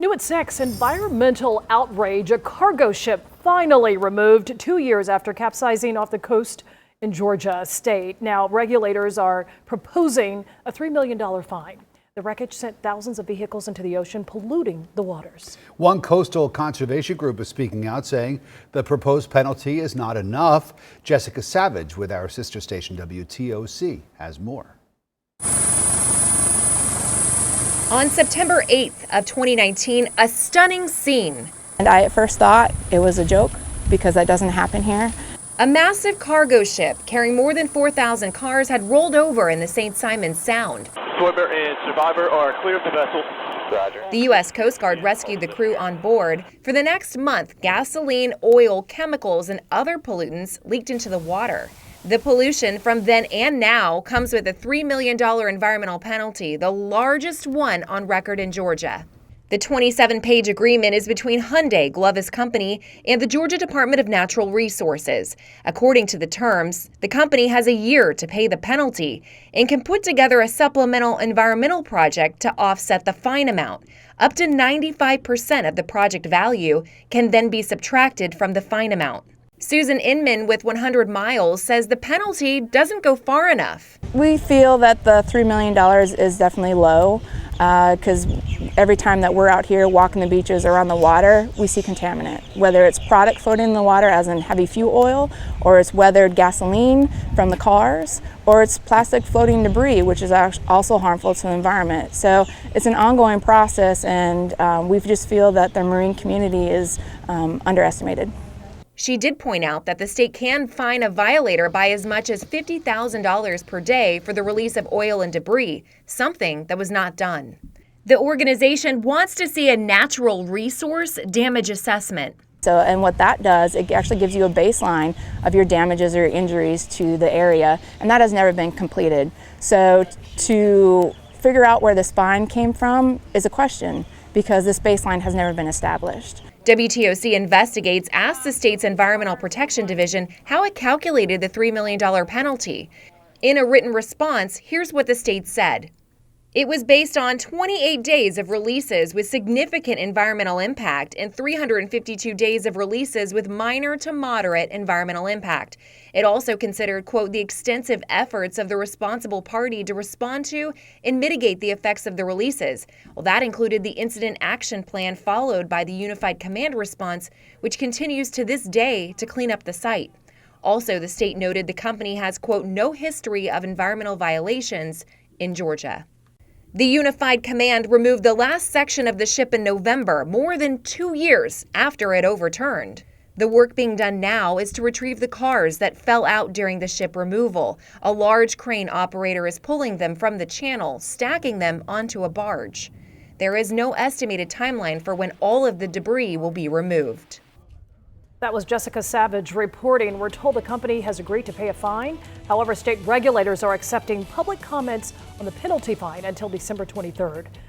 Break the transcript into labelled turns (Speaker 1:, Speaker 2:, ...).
Speaker 1: New at 6, environmental outrage. A cargo ship finally removed 2 years after capsizing off the coast in Georgia state. Now, regulators are proposing a $3 million fine. The wreckage sent thousands of vehicles into the ocean, polluting the waters.
Speaker 2: One coastal conservation group is speaking out, saying the proposed penalty is not enough. Jessica Savage with our sister station WTOC has more.
Speaker 3: On September 8th of 2019, a stunning scene.
Speaker 4: And I at first thought it was a joke because that doesn't happen here.
Speaker 3: A massive cargo ship carrying more than 4,000 cars had rolled over in the St. Simons Sound.
Speaker 5: Swimmer and survivor are clear of the vessel. Roger.
Speaker 3: The U.S. Coast Guard rescued the crew on board. For the next month, gasoline, oil, chemicals, and other pollutants leaked into the water. The pollution from then and now comes with a $3 million environmental penalty, the largest one on record in Georgia. The 27-page agreement is between Hyundai, Glovis Company, and the Georgia Department of Natural Resources. According to the terms, the company has a year to pay the penalty and can put together a supplemental environmental project to offset the fine amount. Up to 95% of the project value can then be subtracted from the fine amount. Susan Inman with 100 Miles says the penalty doesn't go far enough.
Speaker 4: We feel that the $3 million is definitely low because every time that we're out here walking the beaches or on the water, we see contaminant. Whether it's product floating in the water, as in heavy fuel oil, or it's weathered gasoline from the cars, or it's plastic floating debris, which is also harmful to the environment. So it's an ongoing process, and we just feel that the marine community is underestimated.
Speaker 3: She did point out that the state can fine a violator by as much as $50,000 per day for the release of oil and debris, something that was not done. The organization wants to see a natural resource damage assessment.
Speaker 4: And what that does, it actually gives you a baseline of your damages or injuries to the area, and that has never been completed. So to figure out where this fine came from is a question, because this baseline has never been established.
Speaker 3: WTOC Investigates asked the state's Environmental Protection Division how it calculated the $3 million penalty. In a written response, here's what the state said. It was based on 28 days of releases with significant environmental impact and 352 days of releases with minor to moderate environmental impact. It also considered, quote, the extensive efforts of the responsible party to respond to and mitigate the effects of the releases. Well, that included the incident action plan followed by the Unified Command response, which continues to this day to clean up the site. Also, the state noted the company has, quote, no history of environmental violations in Georgia. The Unified Command removed the last section of the ship in November, more than 2 years after it overturned. The work being done now is to retrieve the cars that fell out during the ship removal. A large crane operator is pulling them from the channel, stacking them onto a barge. There is no estimated timeline for when all of the debris will be removed.
Speaker 1: That was Jessica Savage reporting. We're told the company has agreed to pay a fine. However, state regulators are accepting public comments on the penalty fine until December 23rd.